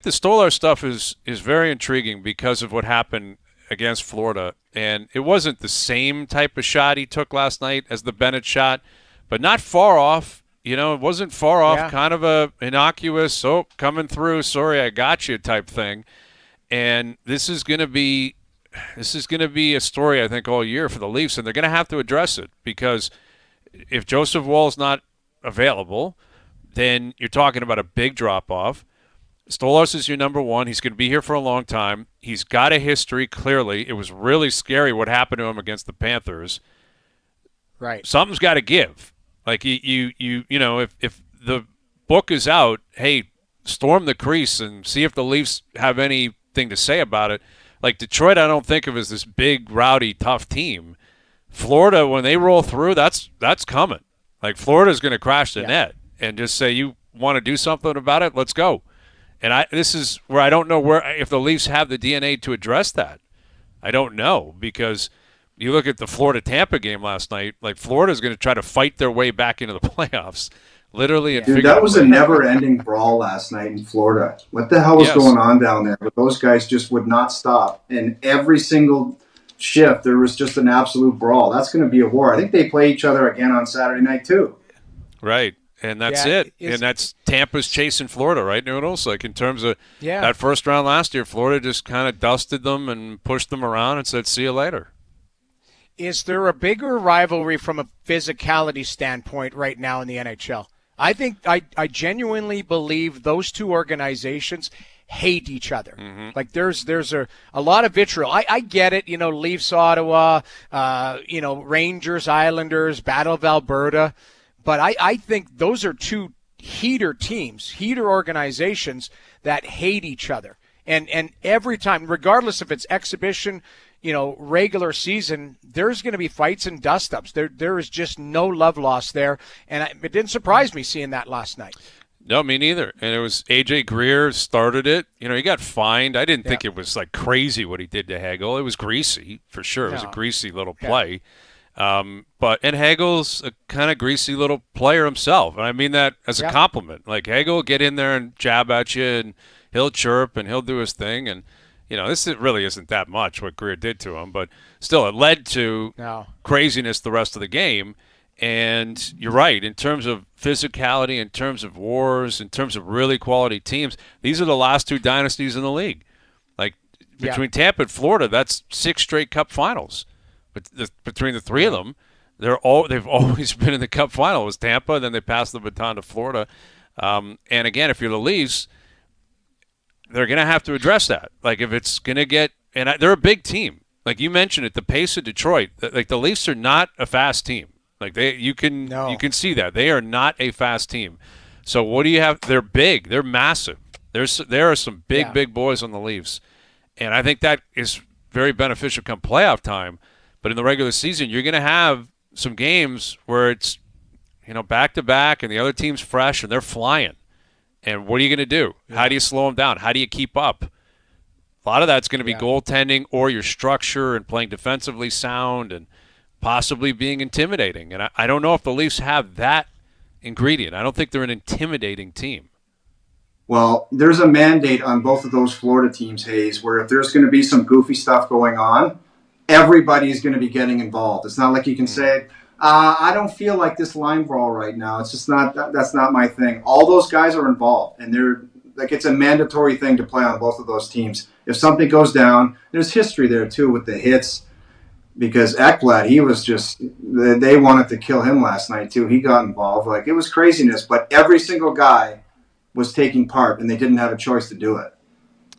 The Stolarz stuff is very intriguing because of what happened against Florida, and it wasn't the same type of shot he took last night as the Bennett shot, but not far off. It wasn't far off, Yeah. kind of a innocuous, oh, coming through, sorry, I got you type thing. And this is going to be a story, I think, all year for the Leafs, and they're going to have to address it because if Joseph Woll's not available, then you're talking about a big drop-off. Stolarz is your number one. He's going to be here for a long time. He's got a history, clearly. It was really scary what happened to him against the Panthers. Right. Something's got to give. Like, if the book is out, hey, storm the crease and see if the Leafs have anything to say about it. Like, Detroit, I don't think of as this big, rowdy, tough team. Florida, when they roll through, that's coming. Like, Florida's going to crash the net and just say, you want to do something about it? Let's go. And this is where I don't know if the Leafs have the DNA to address that. I don't know, because you look at the Florida-Tampa game last night, like Florida's going to try to fight their way back into the playoffs, literally. And Dude, that was a never-ending brawl last night in Florida. What the hell was going on down there? But those guys just would not stop. And every single shift, there was just an absolute brawl. That's going to be a war. I think they play each other again on Saturday night, too. Right. And that's it. And that's Tampa's chasing Florida, right, Noodles? Like, in terms of that first round last year, Florida just kind of dusted them and pushed them around and said, see you later. Is there a bigger rivalry from a physicality standpoint right now in the NHL? I think I genuinely believe those two organizations hate each other. Mm-hmm. Like, there's a lot of vitriol. I get it, Leafs, Ottawa, Rangers, Islanders, Battle of Alberta. But I think those are two heater teams, heater organizations that hate each other. And every time, regardless if it's exhibition, regular season, there's going to be fights and dust-ups. There is just no love lost there. And it didn't surprise me seeing that last night. No, me neither. And it was A.J. Greer started it. He got fined. I didn't think it was like crazy what he did to Hagel. It was greasy, for sure. It was a greasy little play. And Hagel's a kind of greasy little player himself. And I mean that as a compliment. Like, Hagel will get in there and jab at you, and he'll chirp, and he'll do his thing. And, this really isn't that much what Greer did to him. But still, it led to craziness the rest of the game. And you're right. In terms of physicality, in terms of wars, in terms of really quality teams, these are the last two dynasties in the league. Like, between Tampa and Florida, that's 6 straight Cup finals. But between the three of them, they've always been in the Cup final. It was Tampa, then they passed the baton to Florida. And again, if you're the Leafs, they're going to have to address that. Like, if it's going to get – and they're a big team. Like you mentioned it, the pace of Detroit. Like, the Leafs are not a fast team. Like, you can see that. They are not a fast team. So what do you have? They're big. They're massive. There are some big boys on the Leafs. And I think that is very beneficial come playoff time. But in the regular season, you're going to have some games where it's, back-to-back, and the other team's fresh, and they're flying. And what are you going to do? Yeah. How do you slow them down? How do you keep up? A lot of that's going to be goaltending or your structure and playing defensively sound and possibly being intimidating. And I don't know if the Leafs have that ingredient. I don't think they're an intimidating team. Well, there's a mandate on both of those Florida teams, Hayes, where if there's going to be some goofy stuff going on, everybody is going to be getting involved. It's not like you can say, I don't feel like this line brawl right now. It's just not, that's not my thing. All those guys are involved, and they're like, it's a mandatory thing to play on both of those teams. If something goes down, there's history there too with the hits, because Ekblad, he was just, they wanted to kill him last night too. He got involved. Like, it was craziness, but every single guy was taking part, and they didn't have a choice to do it.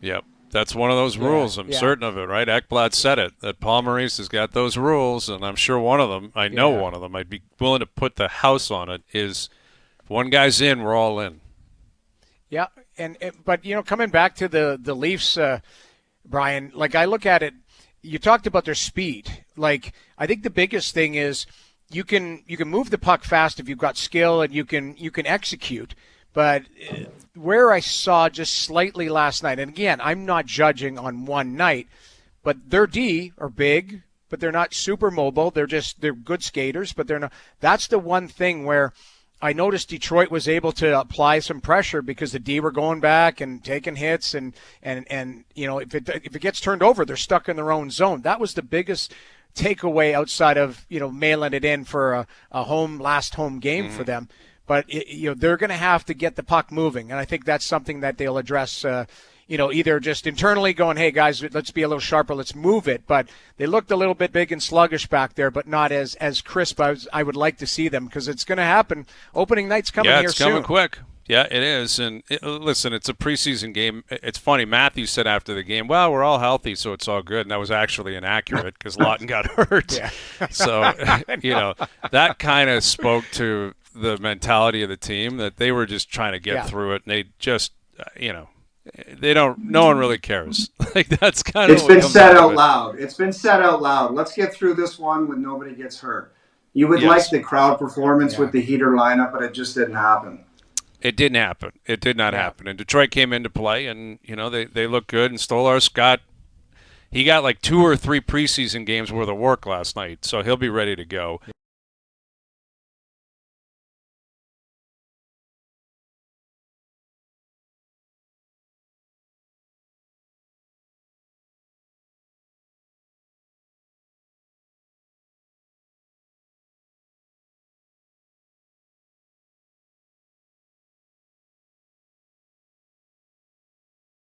Yep. That's one of those rules. I'm certain of it, right? Ekblad said it, that Paul Maurice has got those rules, and I'm sure one of them, I know one of them, I'd be willing to put the house on it, is if one guy's in, we're all in. Yeah, but, coming back to the Leafs, Brian, like, I look at it, you talked about their speed. Like, I think the biggest thing is you can move the puck fast if you've got skill and you can execute. But where I saw just slightly last night, and again, I'm not judging on one night, but their D are big, but they're not super mobile. They're good skaters, but they're not. That's the one thing where I noticed Detroit was able to apply some pressure because the D were going back and taking hits, and if it gets turned over, they're stuck in their own zone. That was the biggest takeaway outside of mailing it in for a last home game for them. But they're going to have to get the puck moving, and I think that's something that they'll address. Either just internally going, hey, guys, let's be a little sharper, let's move it. But they looked a little bit big and sluggish back there, but not as crisp as I would like to see them, because it's going to happen. Opening night's coming here soon. Yeah, it's coming quick. Yeah, it is. And listen, it's a preseason game. It's funny. Matthew said after the game, well, we're all healthy, so it's all good. And that was actually inaccurate because Lawton got hurt. Yeah. So, that kind of spoke to the mentality of the team, that they were just trying to get through it. And they just, no one really cares. Like, that's kind of It's been said out loud. It's been said out loud. Let's get through this one when nobody gets hurt. You would like the crowd performance with the heater lineup, but it just didn't happen. It didn't happen. It did not happen. And Detroit came into play, and they look good. And Stolarz got like 2 or 3 preseason games worth of work last night, so he'll be ready to go.